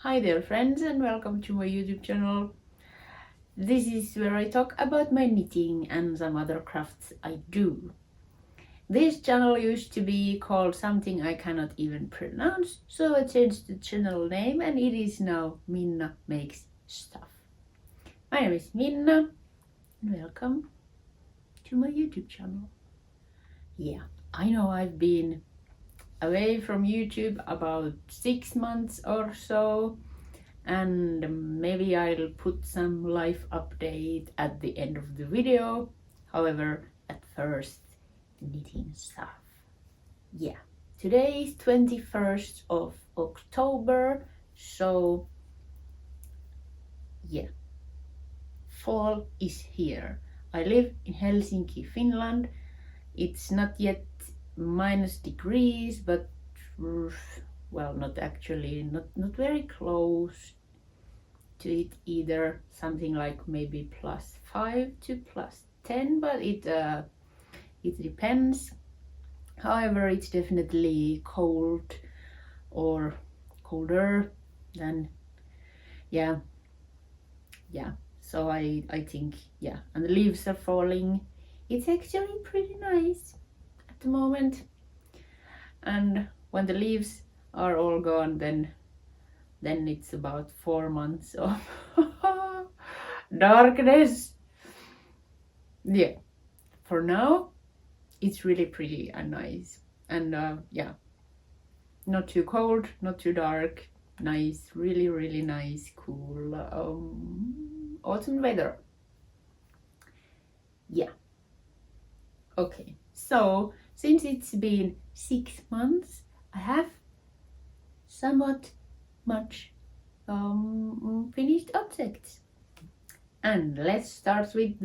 Hi there friends and welcome to my YouTube channel. This is where I talk about my knitting and some other crafts I do. This channel used to be called something I cannot even pronounce, so I changed the channel name and it is now Minna Makes Stuff. My name is Minna and welcome to my YouTube channel. Yeah, I know I've been away from YouTube about 6 months or so, and maybe I'll put some life update at the end of the video. However, at first, knitting stuff. Yeah, today is 21st of October, so yeah, fall is here. I live in Helsinki, Finland. It's not yet -degrees, but well, not actually, not very close to it either. Something like maybe +5 to +10, but it depends. However, it's definitely cold or colder than yeah. So I think yeah, and the leaves are falling. It's actually pretty nice at the moment, and when the leaves are all gone, then it's about 4 months of darkness. Yeah, for now it's really pretty and nice, and yeah, not too cold, not too dark, nice, really nice, cool autumn weather. Yeah, okay, so since it's been 6 months, I have somewhat much finished objects, and let's start with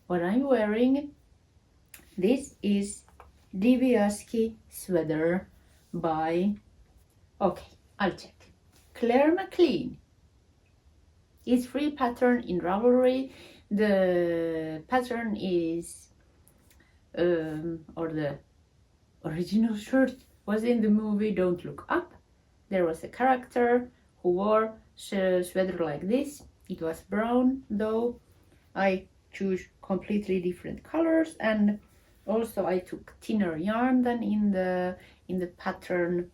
what I'm wearing. This is Dibiasky sweater by, okay, I'll check, McLean. It's free pattern in Ravelry. The pattern is or the original shirt was in the movie Don't Look Up. There was a character who wore a sweater like this. It was brown, though I choose completely different colors, and also I took thinner yarn than in the pattern.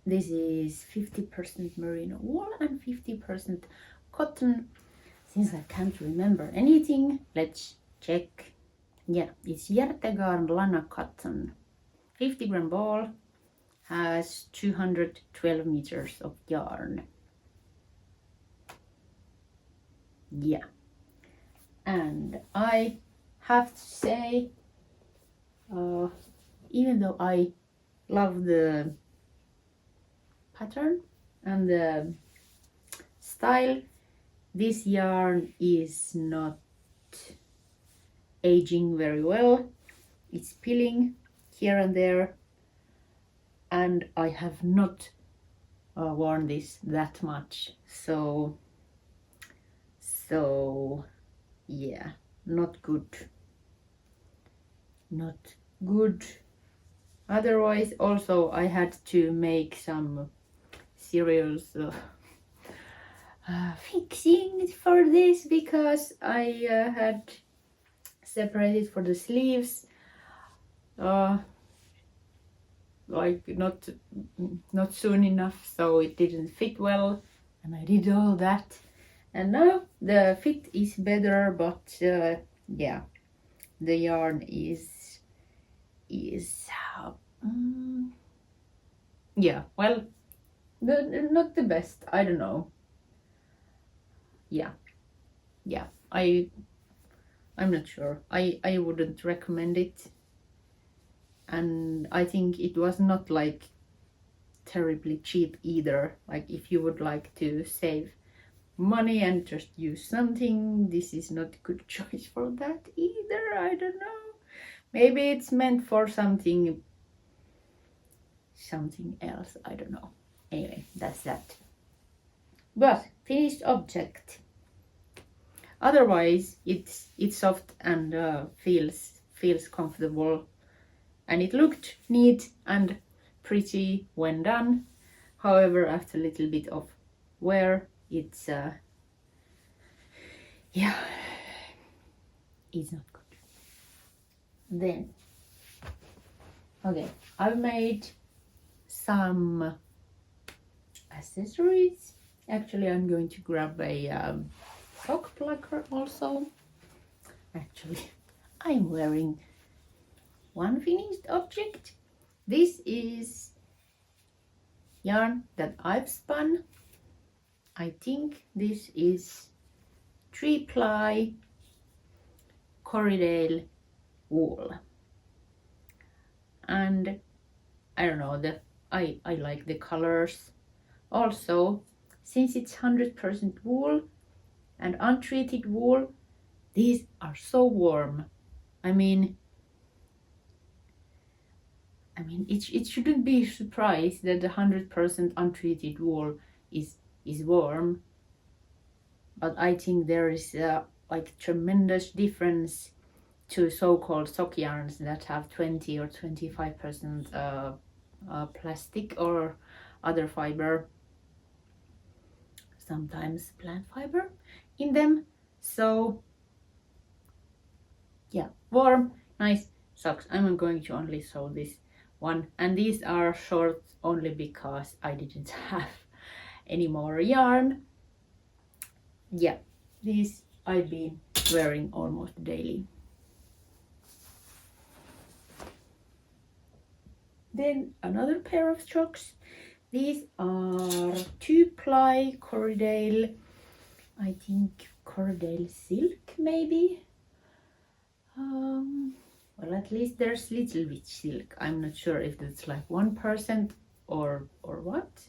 This is 50% merino wool and 50% cotton. Since I can't remember anything, let's check. Yeah, it's Hjertegarn lana cotton. 50-gram ball, has 212 meters of yarn. Yeah, and I have to say, even though I love the pattern and the style, this yarn is not aging very well. It's peeling here and there, and I have not worn this that much, so yeah, not good. Otherwise, also I had to make some serious fixing for this, because I had separated for the sleeves like not soon enough, so it didn't fit well, and I did all that, and now the fit is better, but yeah, the yarn is yeah, well, not the best, I don't know. Yeah, I'm not sure. I wouldn't recommend it, and I think it was not like terribly cheap either. Like, if you would like to save money and just use something, this is not a good choice for that either. I don't know, maybe it's meant for something else, I don't know. Anyway, that's that. But finished object. Otherwise, it's soft and feels comfortable, and it looked neat and pretty when done. However, after a little bit of wear, it's yeah, it's not good. Then, okay, I've made some accessories. Actually, I'm going to grab a sock plucker also. Actually, I'm wearing one finished object. This is yarn that I've spun. I think this is 3-ply Corriedale wool, and I don't know, I like the colors. Also, since it's 100% wool and untreated wool, these are so warm. I mean it shouldn't be a surprise that the 100% untreated wool is warm, but I think there is like tremendous difference to so-called sock yarns that have 20 or 25% plastic or other fiber, sometimes plant fiber in them. So yeah, warm, nice socks. I'm going to only sew this one, and these are shorts only because I didn't have any more yarn. Yeah, these I've been wearing almost daily. Then another pair of socks. These are 2-ply Corriedale, I think Corriedale silk maybe. Well, at least there's little bit silk. I'm not sure if that's like 1% or what.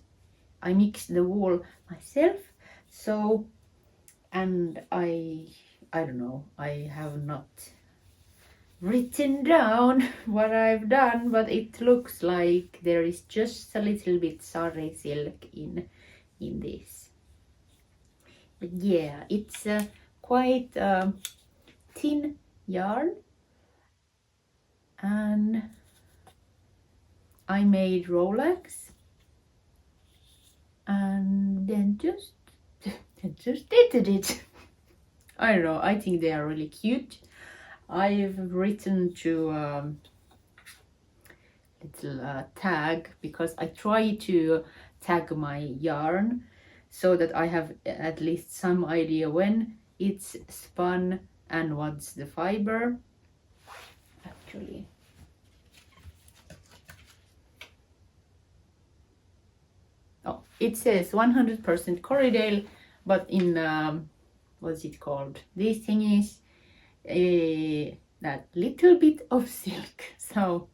I mixed the wool myself, so, and I don't know, I have not written down what I've done, but it looks like there is just a little bit sari silk in this. But yeah, it's quite thin yarn, and I made Rolex and then just knitted it. I don't know, I think they are really cute. I've written to little tag, because I try to tag my yarn so that I have at least some idea when it's spun and what's the fiber. Actually, oh, it says 100% Corriedale, but in what's it called, these thingies, that little bit of silk. So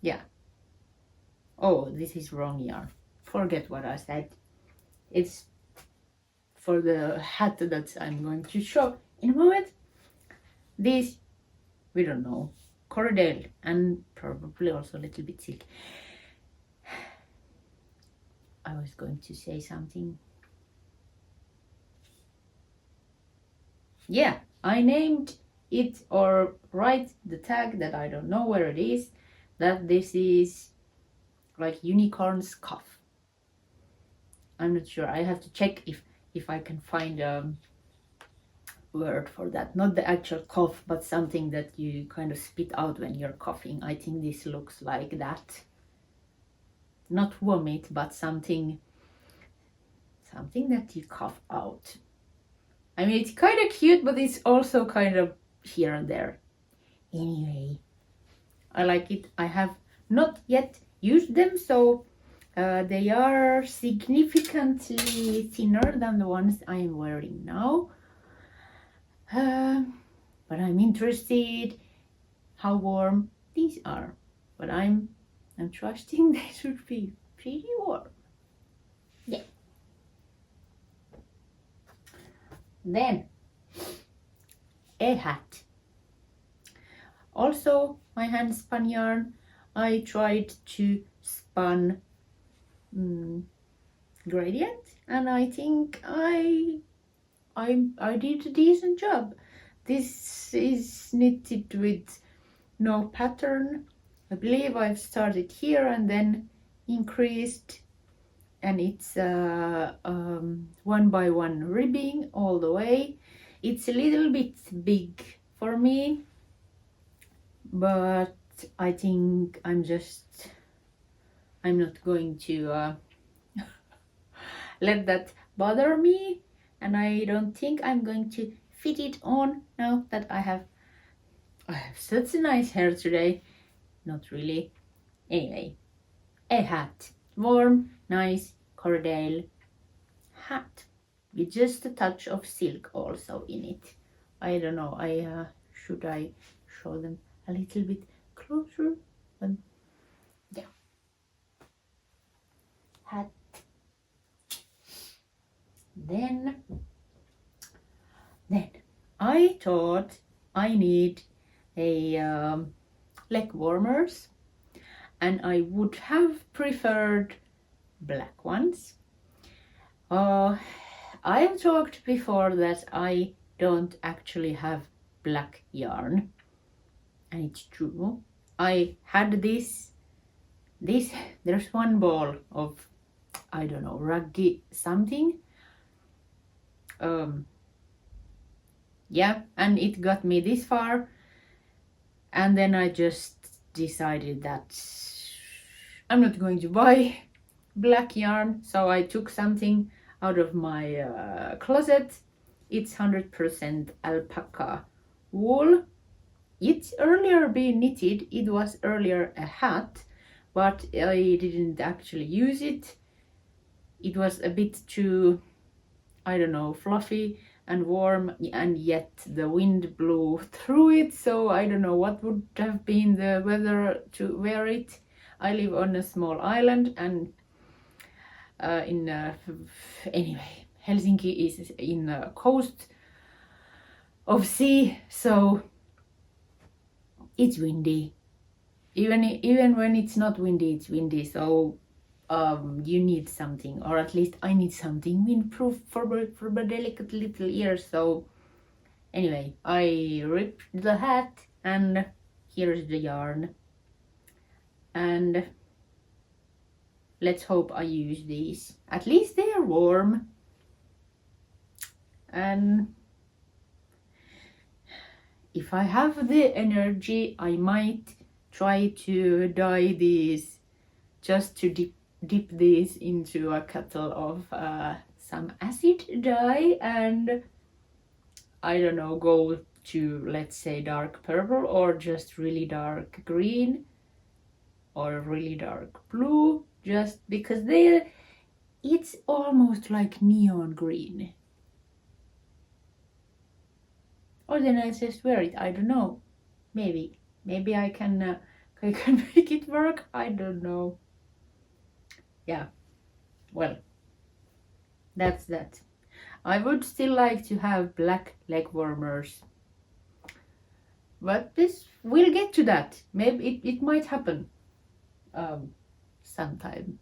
yeah, oh, this is wrong yarn, forget what I said. It's for the hat that I'm going to show in a moment. This, we don't know, Corriedale, and probably also a little bit silk. I was going to say something. Yeah, I named it, or write the tag that I don't know where it is, that this is like unicorn's cuff. I'm not sure, I have to check if I can find a word for that. Not the actual cough, but something that you kind of spit out when you're coughing. I think this looks like that. Not vomit, but something that you cough out. I mean, it's kind of cute, but it's also kind of here and there. Anyway, I like it. I have not yet used them, so they are significantly thinner than the ones I am wearing now. But I'm interested how warm these are. But I'm trusting they should be pretty warm. Yeah. Then a hat. Also my hand spun yarn. I tried to spun gradient, and I think I did a decent job. This is knitted with no pattern. I believe I've started here and then increased and it's 1x1 ribbing all the way. It's a little bit big for me, but I think I'm not going to let that bother me, and I don't think I'm going to fit it on now that I have such a nice hair today. Not really. Anyway, a hat. Warm, nice Cordell hat with just a touch of silk also in it. I don't know, should I show them a little bit closer? Yeah. Hat. Then I thought I need a leg warmers, and I would have preferred black ones. I've talked before that I don't actually have black yarn, and it's true. I had this there's one ball of, I don't know, Raggi something. Yeah, and it got me this far, and then I just decided that I'm not going to buy black yarn, so I took something out of my closet. It's 100% alpaca wool. It's earlier been knitted. It was earlier a hat, but I didn't actually use it. It was a bit too, I don't know, fluffy and warm, and yet the wind blew through it, so I don't know what would have been the weather to wear it. I live on a small island, and anyway, Helsinki is in the coast of sea, so it's windy. Even when it's not windy, it's windy, so you need something, or at least I need something windproof for my delicate little ears. So anyway, I ripped the hat, and here's the yarn, and let's hope I use these. At least they are warm, and if I have the energy, I might try to dye these, just to dip these into a kettle of some acid dye, and I don't know, go to, let's say, dark purple, or just really dark green, or really dark blue, just because it's almost like neon green. Or then I just wear it, I don't know. Maybe I can make it work, I don't know. Yeah, well, that's that. I would still like to have black leg warmers, but we'll get to that. Maybe it might happen sometime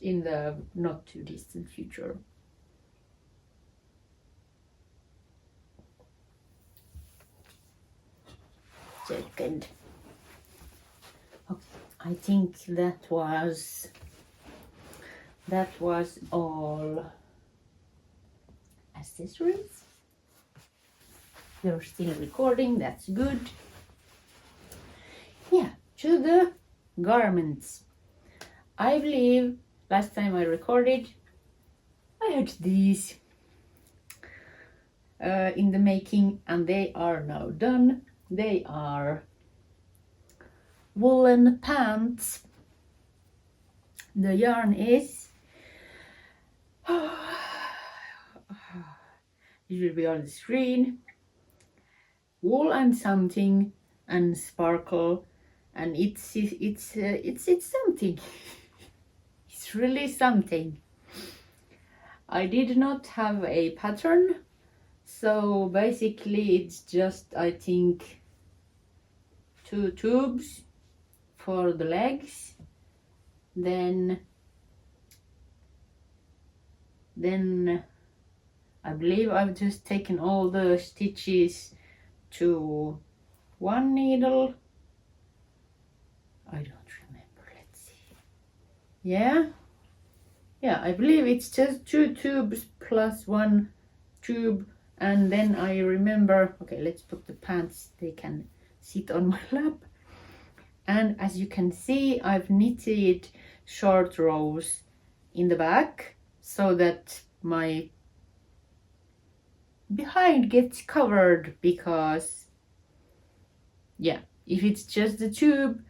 in the not too distant future. Second. Okay, I think that was all accessories. You're still recording, that's good. Yeah, to the garments. I believe last time I recorded, I had these in the making, and they are now done. They are woolen pants. The yarn is it will be on the screen. Wool and something and sparkle, and it's something. It's really something. I did not have a pattern, so basically it's just, I think, 2 tubes for the legs, then I believe I've just taken all the stitches to 1 needle. I don't remember, let's see. Yeah, yeah, I believe it's just 2 tubes plus 1 tube. And then I remember, okay, let's put the pants, they can sit on my lap. And as you can see, I've knitted short rows in the back so that my behind gets covered, because yeah, if it's just the tube,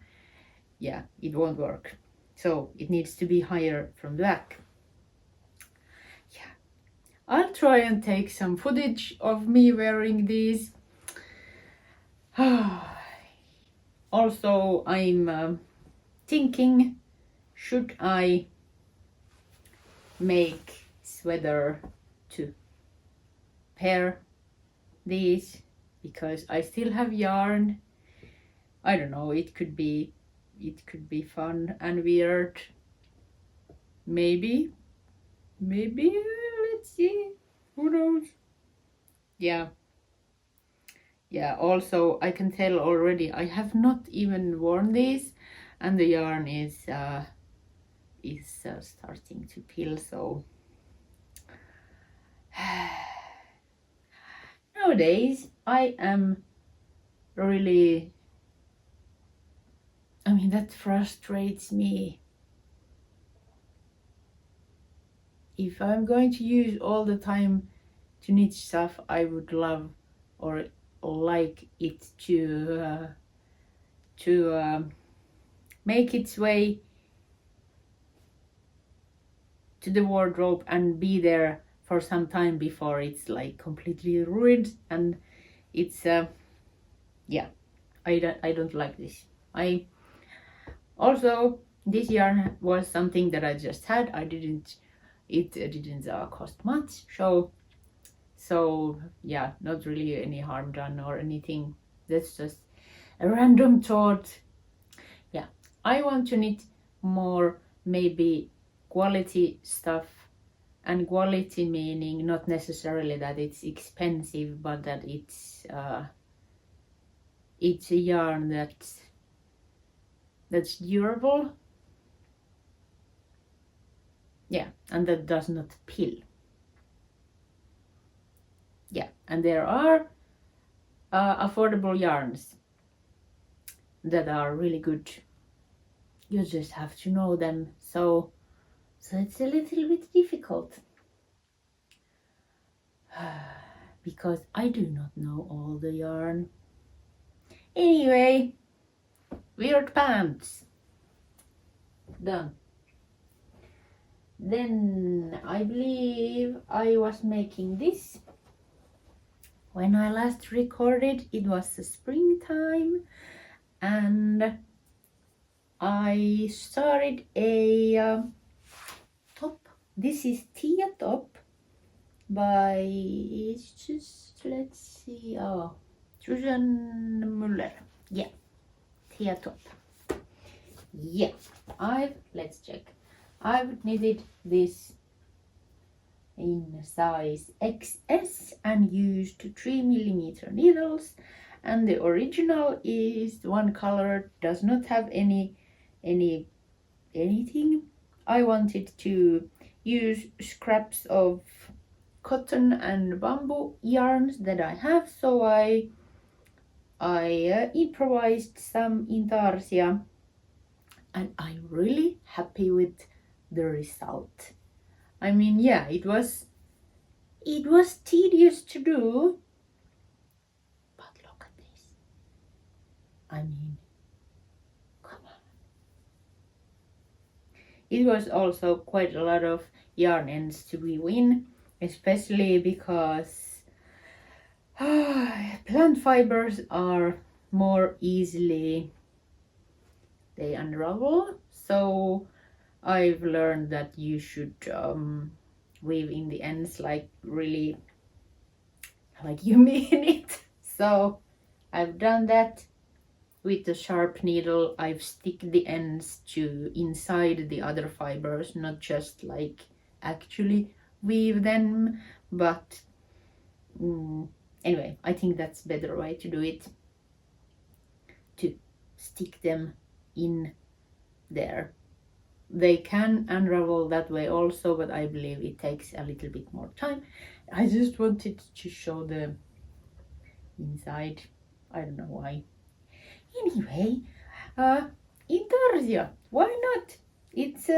yeah, it won't work. So it needs to be higher from the back. Yeah, I'll try and take some footage of me wearing these. Also, I'm thinking, should I make sweater to pair these, because I still have yarn. I don't know, it could be fun and weird. Maybe, let's see, who knows. Yeah, also I can tell already I have not even worn these, and the yarn is starting to peel. So nowadays I am really, I mean, that frustrates me. If I'm going to use all the time to knit stuff, I would love or like it to make its way to the wardrobe and be there for some time before it's like completely ruined. And it's yeah, I don't like this. I also, this yarn was something that I just had. It didn't cost much, so yeah, not really any harm done or anything. That's just a random thought. Yeah, I want to knit more, maybe quality stuff, and quality meaning not necessarily that it's expensive, but that it's a yarn that's durable. Yeah, and that does not peel. Yeah, and there are affordable yarns that are really good. You just have to know them. So it's a little bit difficult because I do not know all the yarn. Anyway, weird pants. Done. Then I believe I was making this. When I last recorded, it was the springtime, and I started a top. This is Thea top by, it's just, let's see, Susanne Müller. Yeah, Thea top. Yeah, let's check. I've knitted this in size XS and used 3mm needles, and the original is one color, does not have anything. I wanted to use scraps of cotton and bamboo yarns that I have, so I improvised some intarsia, and I'm really happy with the result. I mean, yeah, it was tedious to do, but look at this. I mean, come on. It was also quite a lot of yarn ends to weave in, especially because plant fibers are more easily, they unravel. So I've learned that you should weave in the ends like really like you mean it. So I've done that with the sharp needle. I've stick the ends to inside the other fibers, not just like actually weave them, but anyway, I think that's better way to do it, to stick them in there. they can unravel that way also, but I believe it takes a little bit more time. I just wanted to show the inside. I don't know why. Anyway, intarsia, why not? It's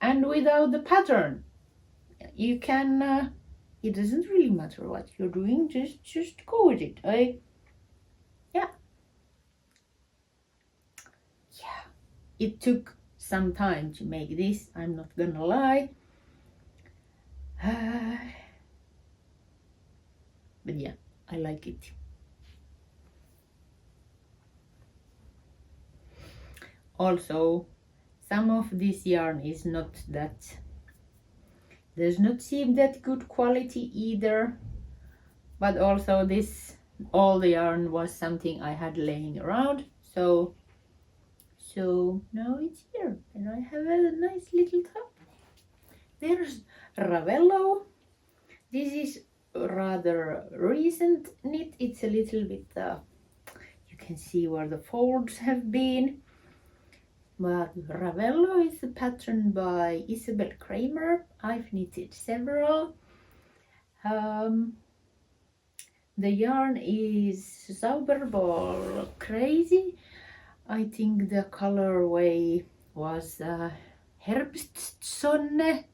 and without the pattern, you can. It doesn't really matter what you're doing. Just go with it. Yeah. It took some time to make this. I'm not gonna lie. But yeah, I like it. Also, some of this yarn is not that, does not seem that good quality either. But also this, all the yarn was something I had laying around. So now it's here and I have a nice little top. There's ravello. This is rather recent knit. It's a little bit, you can see where the folds have been. But ravello is a pattern by Isabell Kraemer. I've knitted several. The yarn is Sauberball Crazy. I think the colorway was Herbstsonne.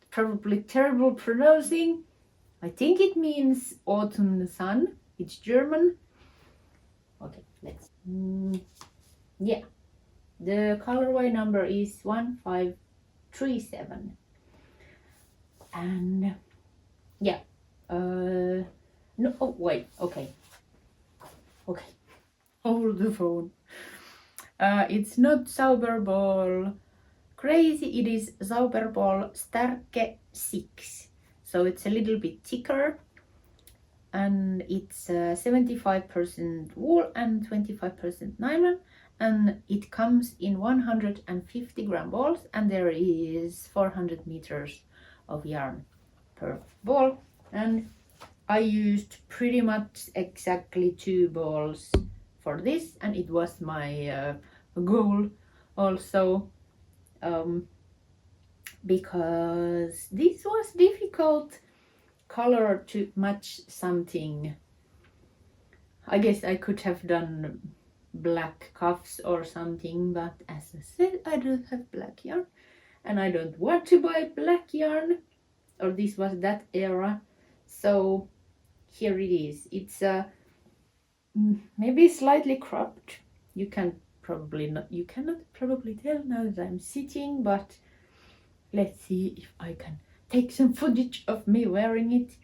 Probably terrible pronouncing. I think it means autumn sun. It's German. Okay, let's. Yeah, the colorway number is 1537. And yeah, no. Oh wait. Okay. Hold the phone. It's not Sauberball Crazy, it is Sauberball Starke 6. So it's a little bit thicker and it's 75% wool and 25% nylon, and it comes in 150 gram balls, and there is 400 meters of yarn per ball, and I used pretty much exactly 2 balls for this, and it was my goal also, because this was difficult color to match something. I guess I could have done black cuffs or something, but as I said, I don't have black yarn and I don't want to buy black yarn, or this was that era. So here it is. It's maybe slightly cropped. You cannot probably tell now that I'm sitting, but let's see if I can take some footage of me wearing it.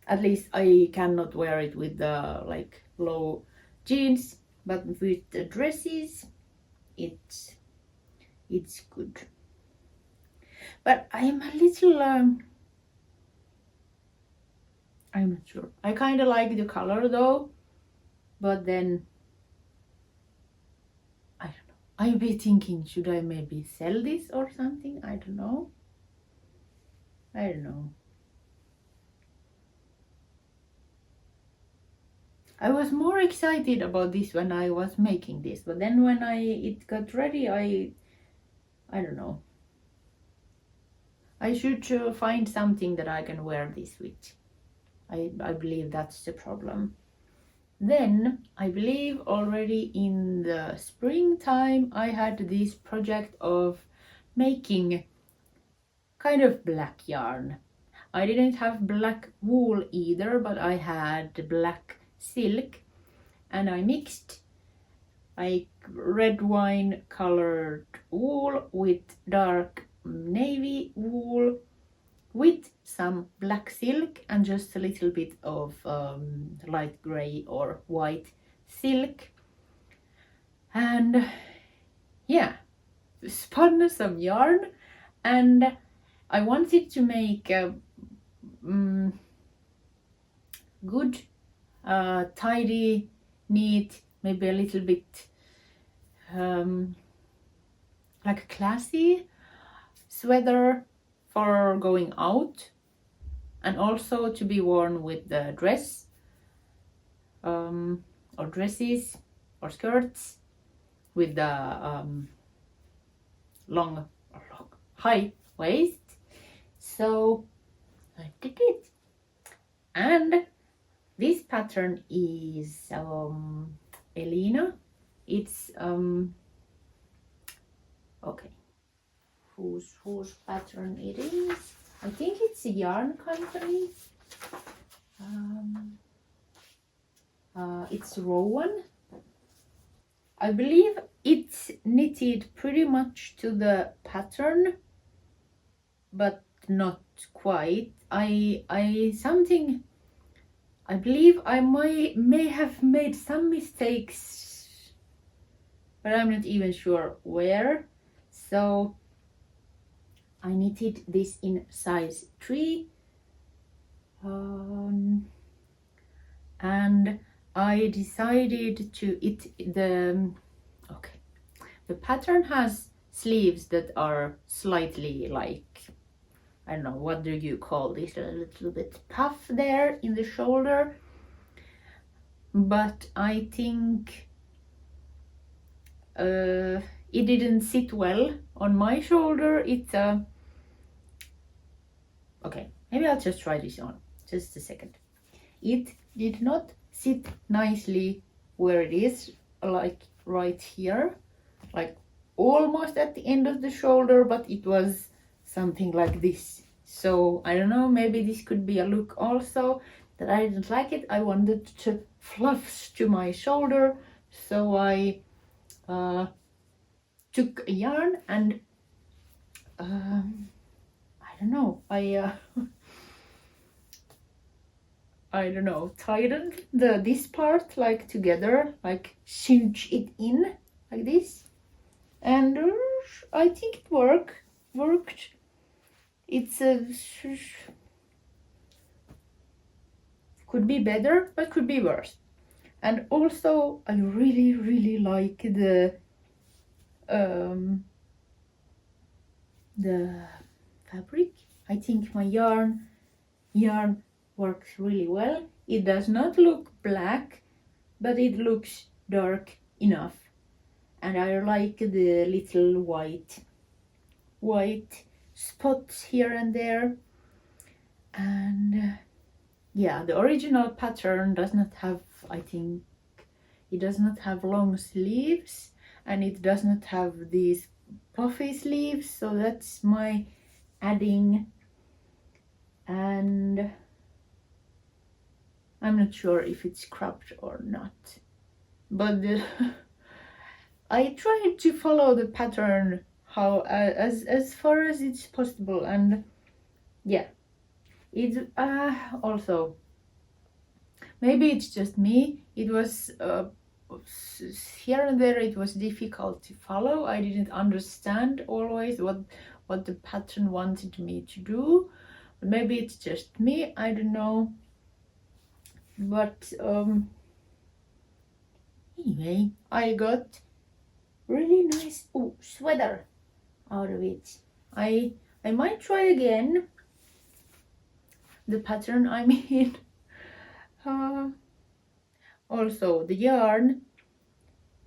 At least I cannot wear it with the like low jeans, but with the dresses it's good. But I'm a little I'm not sure. I kind of like the color though, but then I don't know. I'll be thinking, should I maybe sell this or something? I don't know. I was more excited about this when I was making this, but then when it got ready, I don't know. I should find something that I can wear this with. I believe that's the problem. Then I believe already in the springtime I had this project of making kind of black yarn. I didn't have black wool either, but I had black silk, and I mixed like red wine colored wool with dark navy wool with some black silk and just a little bit of light gray or white silk, and yeah, spun some yarn, and I wanted to make a good tidy, neat, maybe a little bit like a classy sweater for going out, and also to be worn with the dress or dresses or skirts with the long high waist. So I did it. And this pattern is Elyna. It's okay, whose pattern it is? I think it's a yarn company. It's Rowan. I believe it's knitted pretty much to the pattern, but not quite. I believe I may have made some mistakes, but I'm not even sure where. So I knitted this in size 3, and I decided to the pattern has sleeves that are slightly like, I don't know, what do you call this, a little bit puff there in the shoulder, but I think it didn't sit well on my shoulder. It's okay, maybe I'll just try this on, just a second. It did not sit nicely where it is, like right here, like almost at the end of the shoulder, but it was something like this. So I don't know, maybe this could be a look also, that I didn't like it. I wanted to fluff to my shoulder, so I took a yarn and I don't know, I don't know, tightened this part like together, like cinch it in like this, and I think it worked. It's could be better, but could be worse. And also I really like the fabric. I think my yarn works really well. It does not look black, but it looks dark enough, and I like the little white spots here and there. And yeah, the original pattern does not have, I think it does not have long sleeves, and it does not have these puffy sleeves, so that's my adding. And I'm not sure if it's cropped or not, but I tried to follow the pattern how as far as it's possible. And yeah, it also, maybe it's just me, it was here and there it was difficult to follow. I didn't understand always what the pattern wanted me to do, but maybe it's just me, I don't know. But anyway, I got really nice sweater out of it. I might try again the pattern I made. Also, the yarn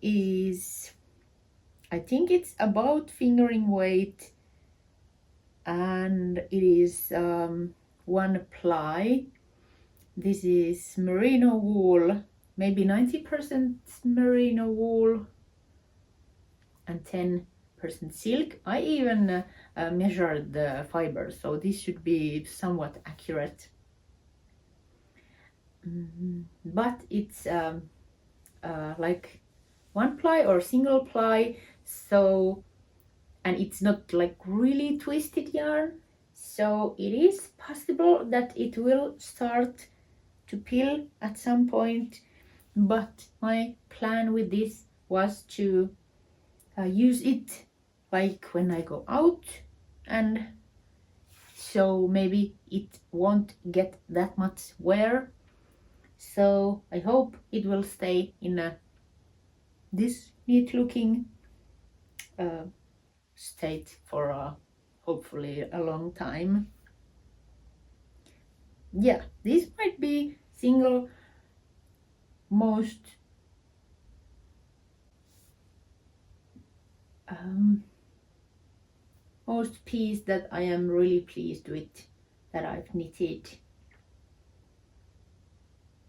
is, I think it's about fingering weight, and it is 1 ply. This is merino wool, maybe 90% merino wool and 10% silk. I even measured the fiber, so this should be somewhat accurate. But it's like 1 ply or single ply, so, and it's not like really twisted yarn, so it is possible that it will start to peel at some point. But my plan with this was to use it like when I go out, and so maybe it won't get that much wear. So I hope it will stay in this neat looking state for hopefully a long time. Yeah, this might be single most most piece that I am really pleased with that I've knitted.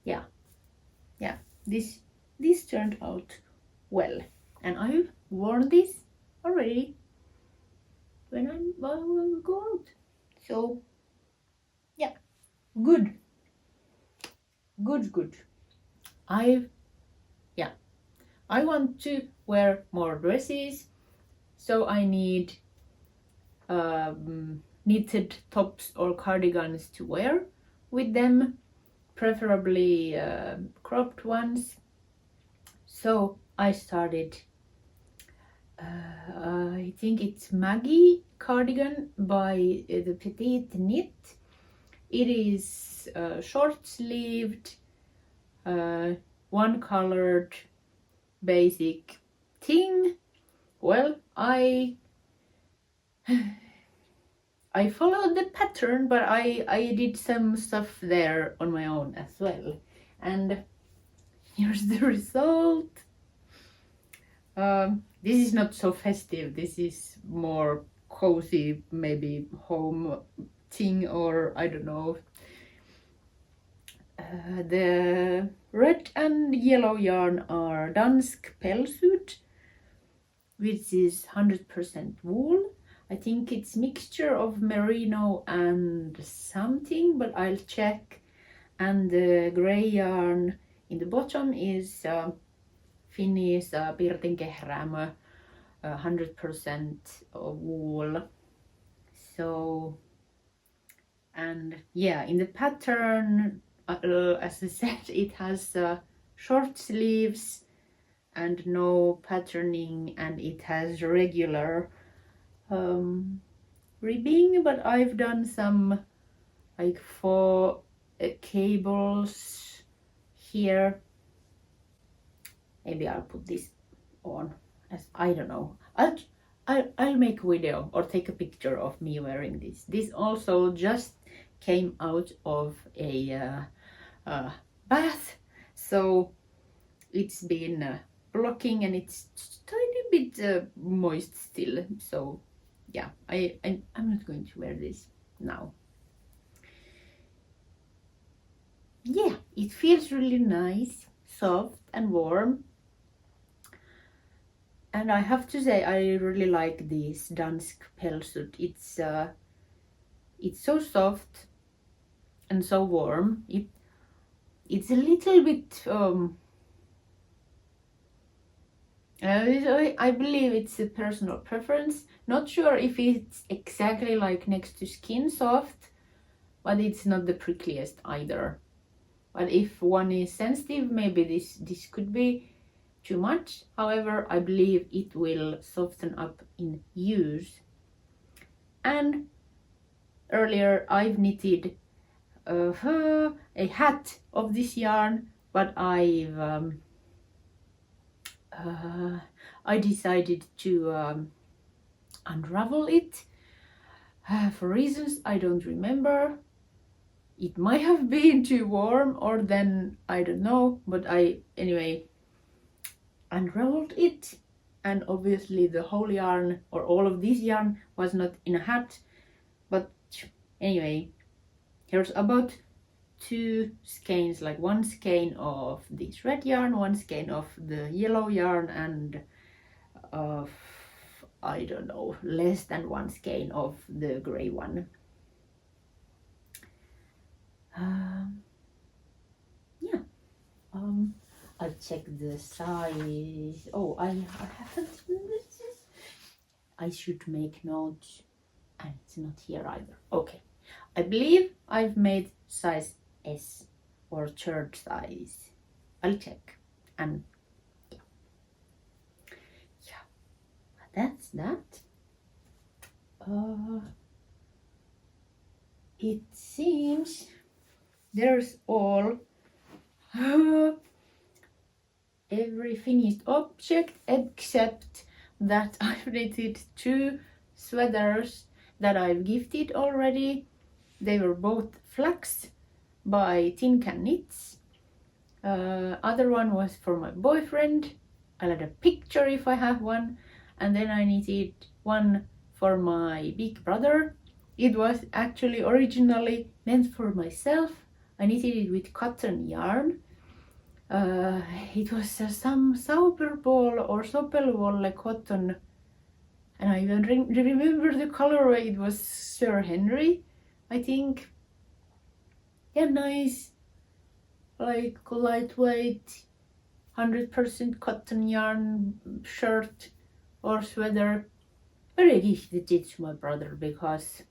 Yeah, this turned out well, and I've worn this already when I go out. So yeah, good. I want to wear more dresses, so I need knitted tops or cardigans to wear with them, preferably cropped ones. So I started, I think it's Maggie cardigan by the PetiteKnit. It is short sleeved, one colored basic thing. Well, I followed the pattern, but I did some stuff there on my own as well, and here's the result. This is not so festive, this is more cozy, maybe home thing, or I don't know. The red and yellow yarn are Dansk Pelsuld, which is 100% wool. I think it's mixture of merino and something, but I'll check. And the gray yarn in the bottom is Finnish PetiteKnit 100% wool. So, and yeah, in the pattern, as I said, it has short sleeves and no patterning, and it has regular ribbing, but I've done some like 4 cables here. Maybe I'll put this on, as I don't know. I'll make a video or take a picture of me wearing this. This also just came out of a bath, so it's been blocking, and it's tiny bit moist still. So yeah, I'm not going to wear this now. Yeah, it feels really nice, soft and warm. And I have to say, I really like this Dansk Pelsuld. It's so soft and so warm. It's a little bit I believe it's a personal preference. Not sure if it's exactly like next to skin soft, but it's not the prickliest either. But if one is sensitive, maybe this could be too much. However, I believe it will soften up in use. And earlier I've knitted a hat of this yarn, but I decided to unravel it for reasons I don't remember. It might have been too warm, or then I don't know, but I anyway unraveled it, and obviously the whole yarn or all of this yarn was not in a hat. But anyway, here's about 2 skeins, like 1 skein of this red yarn, 1 skein of the yellow yarn, and I don't know, less than 1 skein of the gray one. Yeah, I'll check the size. Oh, I haven't. I should make notes, and it's not here either. Okay, I believe I've made size S or 3rd size. I'll check, and yeah, that's that. It seems there's all every finished object, except that I've knitted 2 sweaters that I've gifted already. They were both flax by Tin Can Knits. Other one was for my boyfriend. I'll add a picture if I have one. and then I knitted one for my big brother. It was actually originally meant for myself. I knitted it with cotton yarn. It was some Sauberball or Soppelwolle cotton, and I even remember the colorway. It was Sir Henry, I think. Yeah, nice, like lightweight, 100% cotton yarn shirt or sweater. But I gifted it to my brother because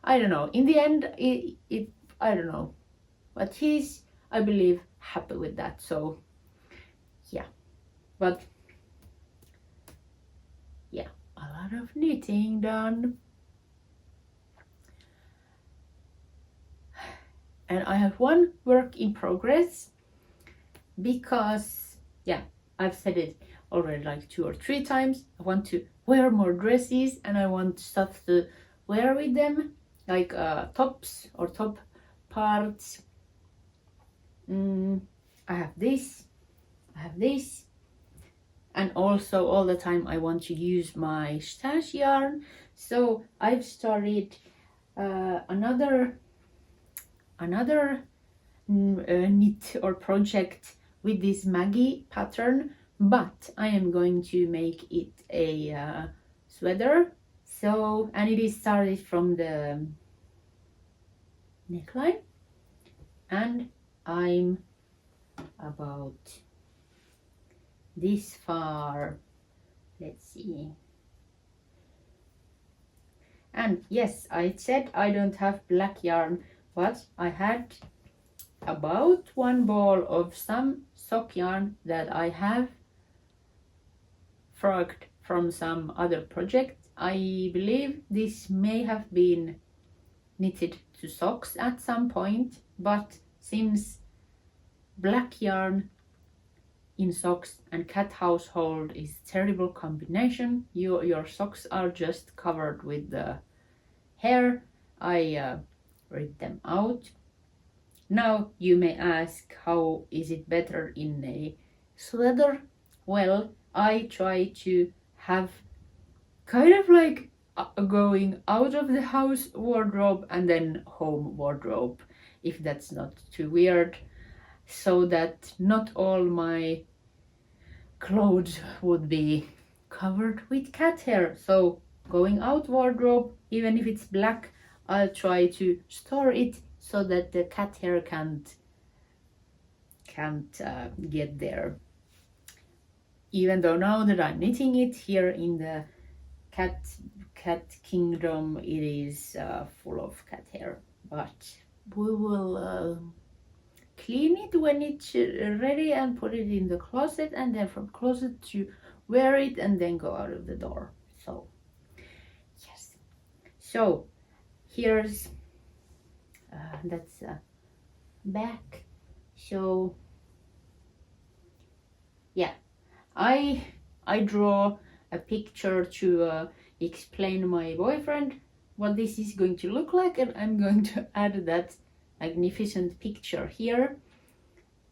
I don't know. In the end, it I don't know, but he's, I believe, happy with that. So yeah, but yeah, a lot of knitting done. And I have one work in progress because, yeah, I've said it already like 2 or 3 times. I want to wear more dresses and I want stuff to wear with them, like tops or top parts. I have this, and also all the time I want to use my stash yarn. So I've started another knit or project with this Maggie pattern, but I am going to make it a sweater. So, and it is started from the neckline, and I'm about this far. Let's see. And yes, I said I don't have black yarn, but I had about 1 ball of some sock yarn that I have frogged from some other project. I believe this may have been knitted to socks at some point, but since black yarn in socks and cat household is terrible combination, your socks are just covered with the hair, I rid them out. Now you may ask, how is it better in a sweater? Well, I try to have kind of like going out of the house wardrobe and then home wardrobe, if that's not too weird, so that not all my clothes would be covered with cat hair. So going out wardrobe, even if it's black, I'll try to store it so that the cat hair can't get there. Even though now that I'm knitting it here in the cat kingdom, it is full of cat hair, but we will clean it when it's ready and put it in the closet, and then from closet to wear it and then go out of the door. So yes, so here's that's back. So yeah, I draw a picture to explain my boyfriend what this is going to look like, and I'm going to add that magnificent picture here,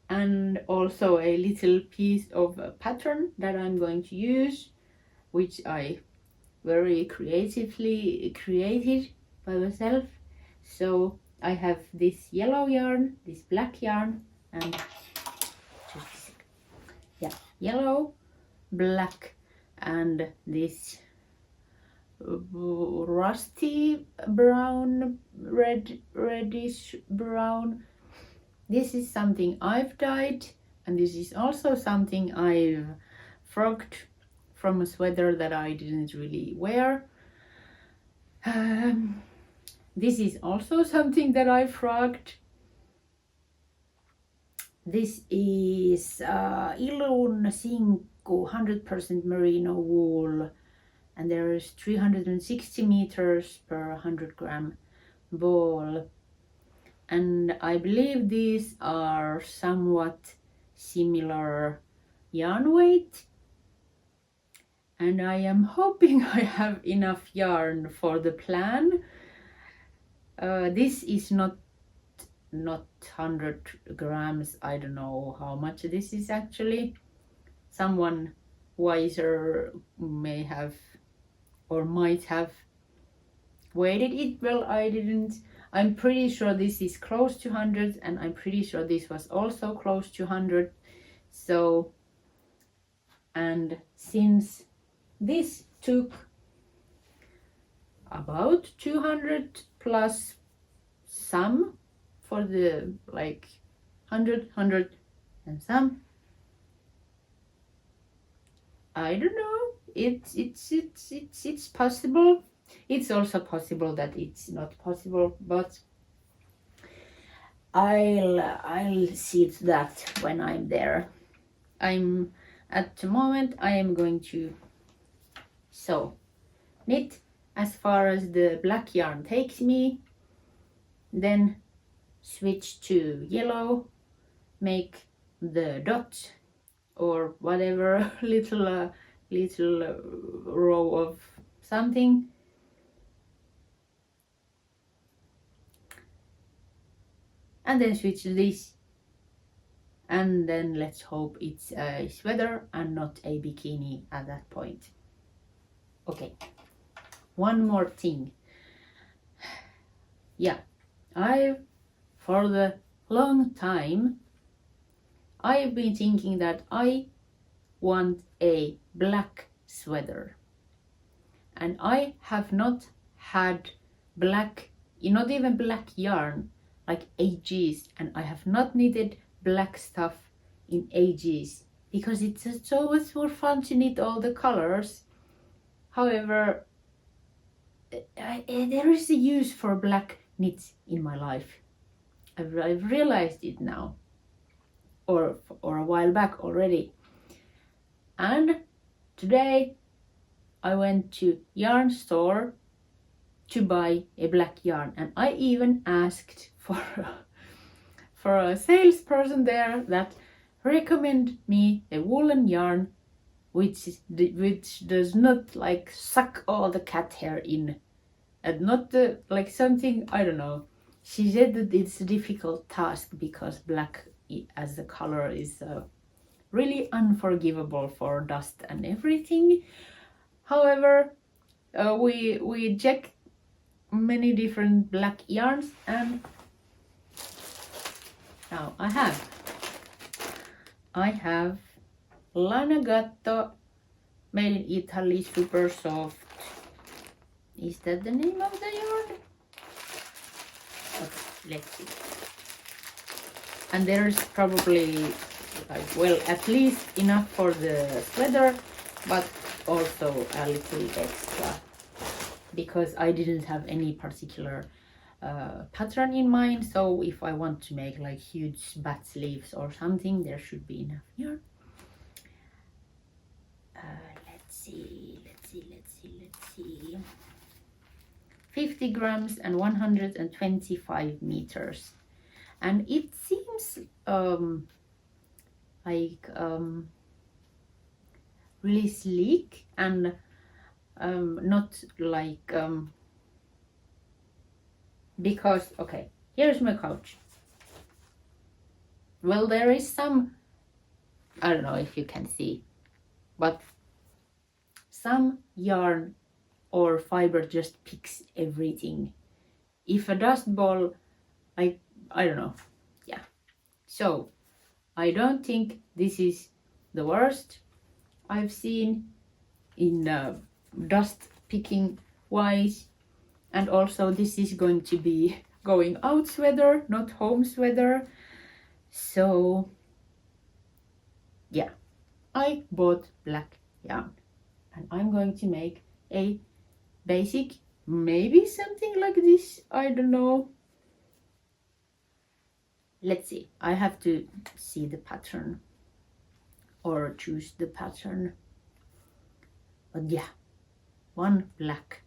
and also a little piece of a pattern that I'm going to use, which I very creatively created by myself. So I have this yellow yarn, this black yarn, and just yeah, yellow, black, and this rusty brown, reddish brown. This is something I've dyed, and this is also something I've frogged from a sweater that I didn't really wear. This is also something that I frogged. This is Elyna 100% merino wool, and there is 360 meters per 100 gram ball. And I believe these are somewhat similar yarn weight. And I am hoping I have enough yarn for the plan. This is not 100 grams. I don't know how much this is actually. Someone wiser may have or might have weighted it. Well, I didn't. I'm pretty sure this is close to 100, and I'm pretty sure this was also close to 100. So, and since this took about 200 plus some for the like 100 and some, I don't know, it's possible. It's also possible that it's not possible, but I'll see that when I'm there. I'm at the moment I am going to knit as far as the black yarn takes me, then switch to yellow, make the dot or whatever little row of something, and then switch to this, and then let's hope it's a sweater and not a bikini at that point. Okay, one more thing. Yeah, for the long time I've been thinking that I want a black sweater, and I have not had black, not even black yarn, like ages, and I have not knitted black stuff in ages because it's so much more fun to knit all the colors. However, there is a use for black knits in my life. I've realized it now, or a while back already. And today I went to yarn store to buy a black yarn, and I even asked for a salesperson there that recommend me a woolen yarn which does not like suck all the cat hair in, and not the like something, I don't know. She said that it's a difficult task because black as a color is really unforgivable for dust and everything. However, we checked many different black yarns, and now I have Lana Gatto, made in Italy, super soft. Is that the name of the yarn? Okay, let's see. And there's probably like, well, at least enough for the sweater, but also a little extra because I didn't have any particular pattern in mind. So if I want to make like huge bat sleeves or something, there should be enough yarn. Let's see. 50 grams and 125 meters, and it seems like really sleek and not like because okay, here's my couch. Well, there is some, I don't know if you can see, but some yarn or fiber just picks everything. If a dust ball, I don't know. Yeah, so I don't think this is the worst I've seen in dust picking wise, and also this is going to be going out sweater, not home sweater. So yeah, I bought black yarn, and I'm going to make a basic, maybe something like this, I don't know. Let's see, I have to see the pattern or choose the pattern, but yeah, one black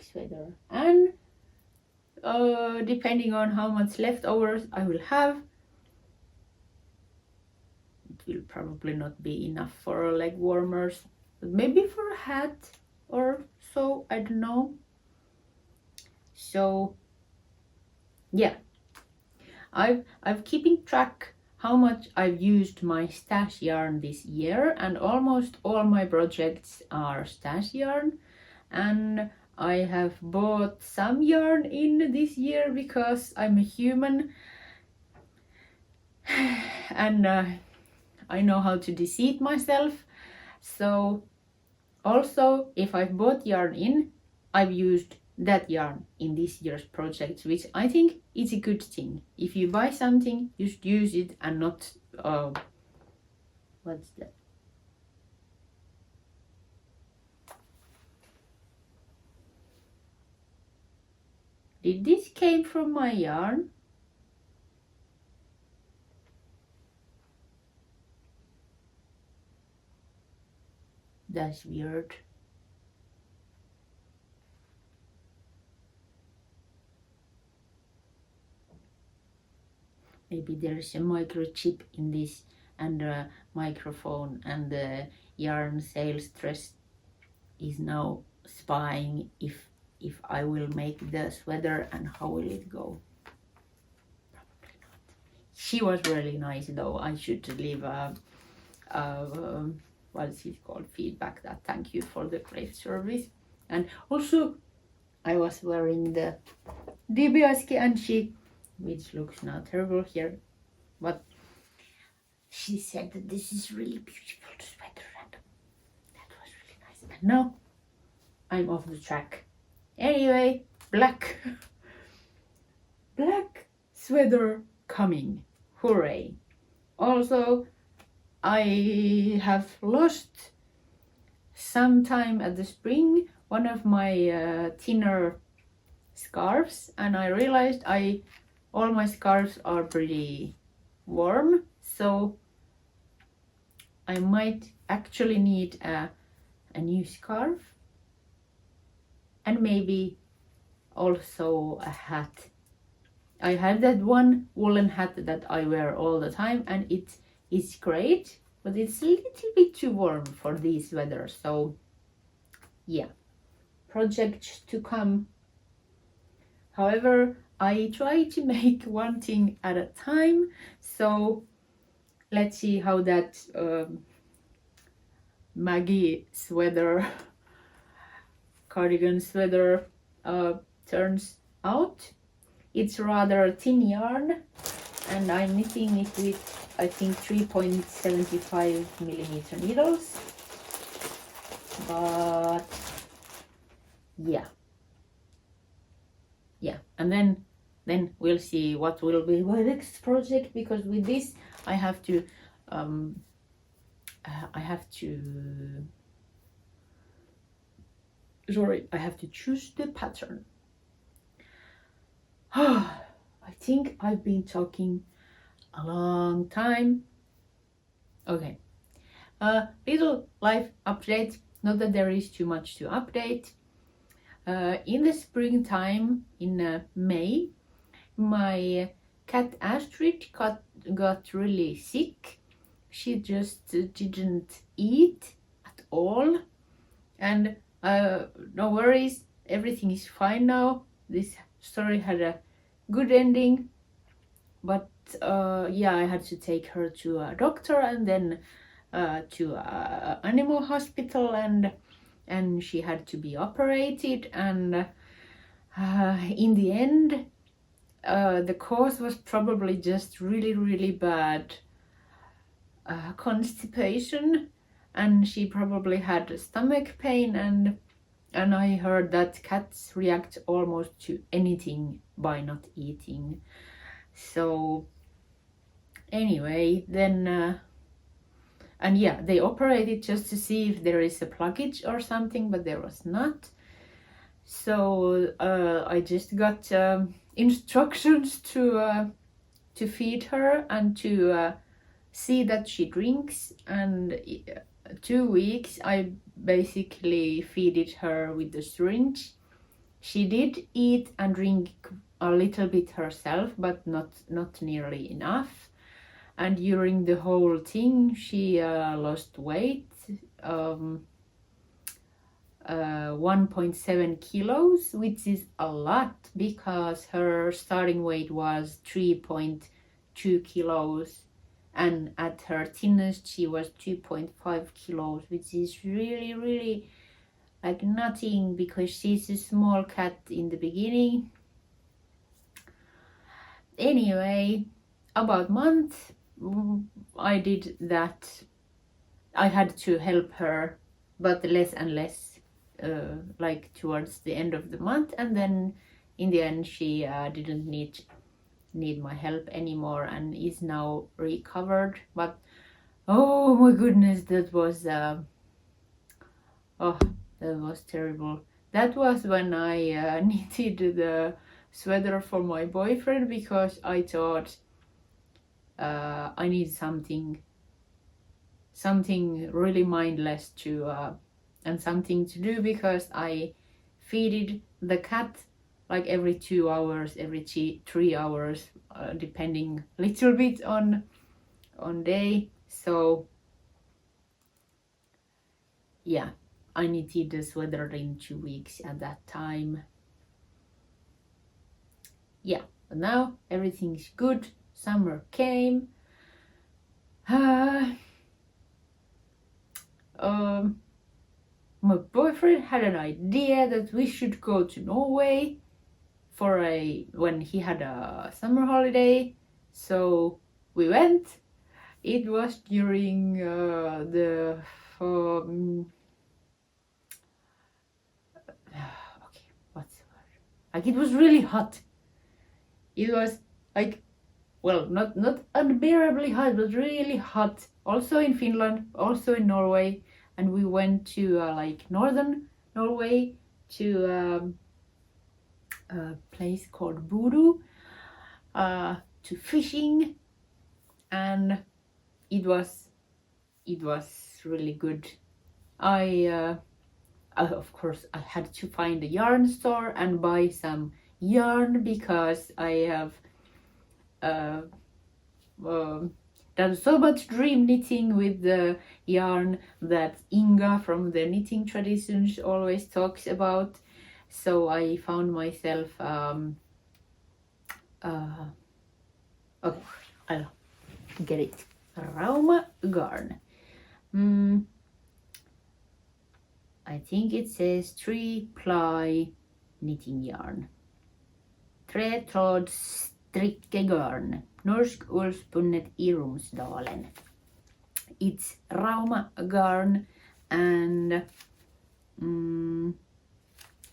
sweater, and depending on how much leftovers I will have, it will probably not be enough for leg warmers, but maybe for a hat or so, I don't know. So yeah, I've keeping track how much I've used my stash yarn this year, and almost all my projects are stash yarn, and I have bought some yarn in this year because I'm a human and I know how to deceive myself. So also, if I've bought yarn in, I've used that yarn in this year's project, which I think is a good thing. If you buy something, you should use it and not what's that? Did this came from my yarn? That's weird. Maybe there's a microchip in this, and a microphone, and the yarn sales dress is now spying if I will make the sweater and how will it go. Probably not. She was really nice though. I should leave what's it called, feedback, that thank you for the great service. And also I was wearing the Dibiasky, and she, which looks now terrible here, but she said that this is really beautiful sweater, and that was really nice. And now I'm off the track. Anyway, black sweater coming, hooray. Also, I have lost some time at the spring one of my thinner scarves, and I realized all my scarves are pretty warm, so I might actually need a new scarf, and maybe also a hat. I have that one woolen hat that I wear all the time, and it is great, but it's a little bit too warm for this weather. So yeah, projects to come. However, I try to make one thing at a time, so let's see how that Maggie sweater, cardigan sweater turns out. It's rather thin yarn, and I'm knitting it with, I think, 3.75 millimeter needles. But yeah, and then we'll see what will be my next project, because with this I have to choose the pattern. I think I've been talking a long time. Okay, little life update. Not that there is too much to update. In the springtime, in May, my cat Astrid got really sick. She just didn't eat at all, and no worries, everything is fine now. This story had a good ending, but yeah, I had to take her to a doctor, and then to an animal hospital, and she had to be operated, and in the end the cause was probably just really bad constipation, and she probably had stomach pain, and I heard that cats react almost to anything by not eating. So anyway, then and yeah, they operated just to see if there is a blockage or something, but there was not. So I just got instructions to feed her and to see that she drinks, and 2 weeks I basically feeded her with the syringe. She did eat and drink a little bit herself, but not nearly enough. And during the whole thing, she lost weight, 1.7 kilos, which is a lot because her starting weight was 3.2 kilos. and at her thinnest she was 2.5 kilos, which is really like nothing because she's a small cat in the beginning. Anyway, about month I did that. I had to help her, but less and less, like towards the end of the month, and then in the end she didn't need my help anymore and is now recovered. But oh my goodness, that was terrible. That was when I knitted the sweater for my boyfriend because I thought I need something really mindless to and something to do, because I feeded the cat like every 2 hours, every 3 hours, depending little bit on day. So yeah, I knitted the sweater in 2 weeks at that time. Yeah, but now everything's good. Summer came. My boyfriend had an idea that we should go to Norway when he had a summer holiday, so we went. It was during okay, what's the word? Like, it was really hot. It was like, well, not unbearably hot, but really hot. Also in Finland, also in Norway, and we went to like northern Norway to a place called Bodø, to fishing, and it was really good. Of course I had to find a yarn store and buy some yarn because I have done so much dream knitting with the yarn that Inga from the Knitting Traditions always talks about. So I found myself okay, I'll get it. Ravello. I think it says 3-ply knitting yarn. Trätråd strickegarn. Norsk ullspunnet i Romsdalen. It's Ravello, and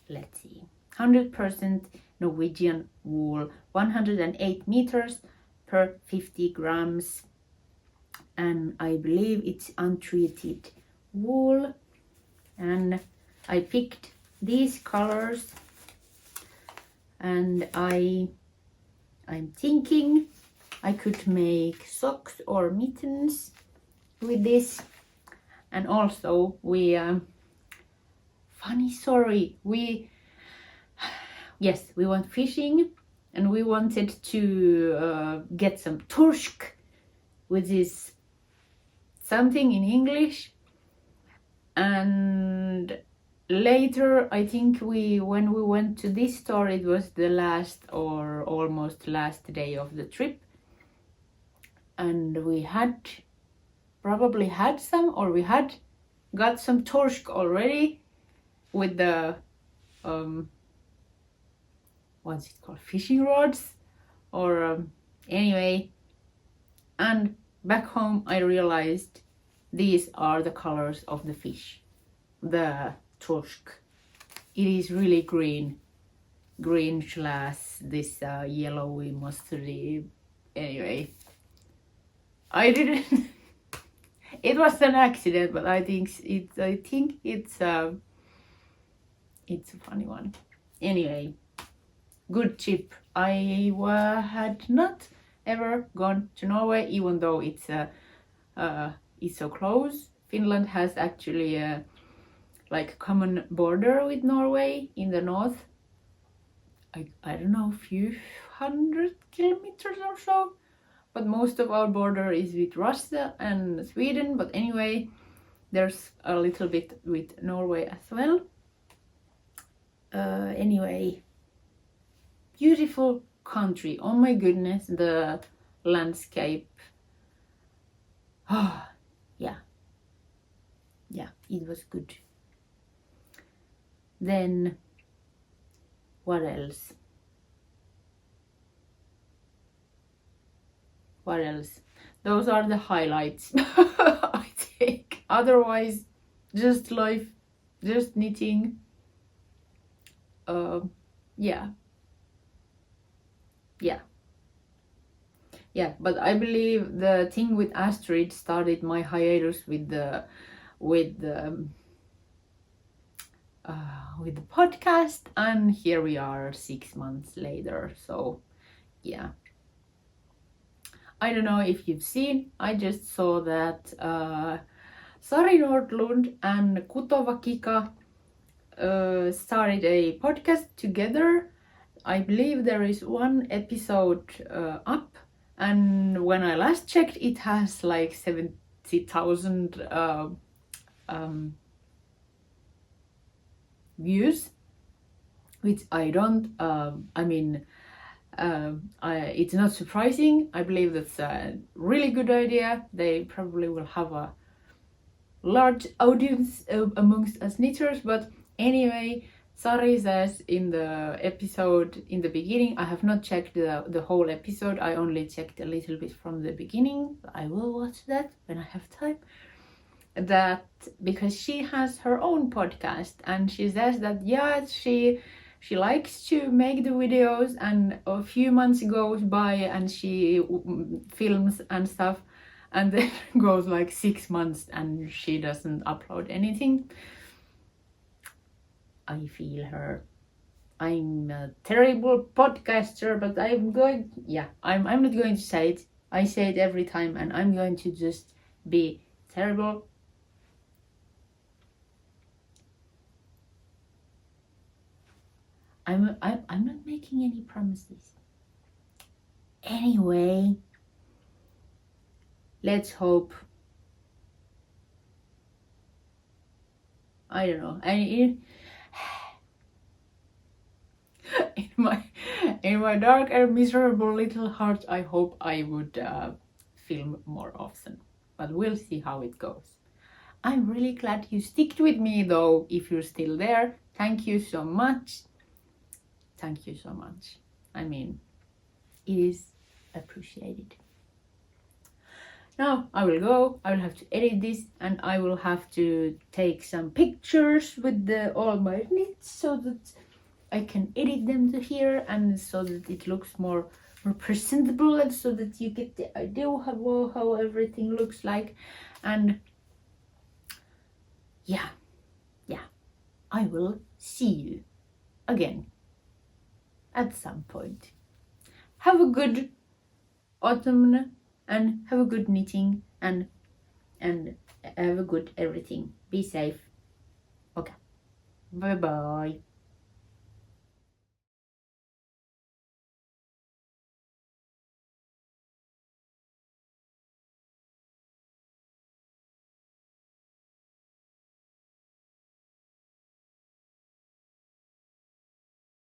let's see, 100% Norwegian wool, 108 meters per 50 grams, and I believe it's untreated wool. And I picked these colors, and I'm thinking I could make socks or mittens with this. And also we went fishing, and we wanted to get some torsk, which is something in English. And later, I think when we went to this store, it was the last or almost last day of the trip, and we had got some torsk already with the what's it called, fishing rods, or anyway. And back home I realized these are the colors of the fish, the torsk. It is really green / this yellowy mustardy. Anyway, I didn't it was an accident, but I think it's a funny one. Anyway, good trip. I had not ever gone to Norway, even though it's so close. Finland has actually a like common border with Norway in the north. I don't know, a few 100 kilometers or so, but most of our border is with Russia and Sweden. But anyway, there's a little bit with Norway as well. Anyway, beautiful country. Oh my goodness, the landscape Yeah, it was good. Then what else? Those are the highlights. I think otherwise just life, just knitting. Yeah, but I believe the thing with Astrid started my hiatus with the podcast, and here we are 6 months later. So yeah, I don't know if you've seen, I just saw that Sari Nordlund and Kutova Kika started a podcast together. I believe there is one episode up, and when I last checked, it has like 70,000 views, which I don't. It's not surprising. I believe that's a really good idea. They probably will have a large audience amongst us knitters, but anyway, Sari says in the episode in the beginning, I have not checked the whole episode, I only checked a little bit from the beginning. I will watch that when I have time. That because she has her own podcast, and she says that she likes to make the videos, and a few months goes by and she films and stuff, and then goes like 6 months and she doesn't upload anything. I feel her. I'm a terrible podcaster, but I'm not going to say it. I say it every time, and I'm going to just be terrible. I'm not making any promises. Anyway, let's hope. I don't know. In my dark and miserable little heart, I hope I would film more often. But we'll see how it goes. I'm really glad you sticked with me, though. If you're still there, thank you so much. Thank you so much. I mean, it is appreciated. Now I will go. I will have to edit this, and I will have to take some pictures with all my knits so that I can edit them to here, and so that it looks more presentable, and so that you get the idea how everything looks like. And yeah, I will see you again at some point. Have a good autumn, and have a good knitting, and have a good everything. Be safe. Okay. Bye bye.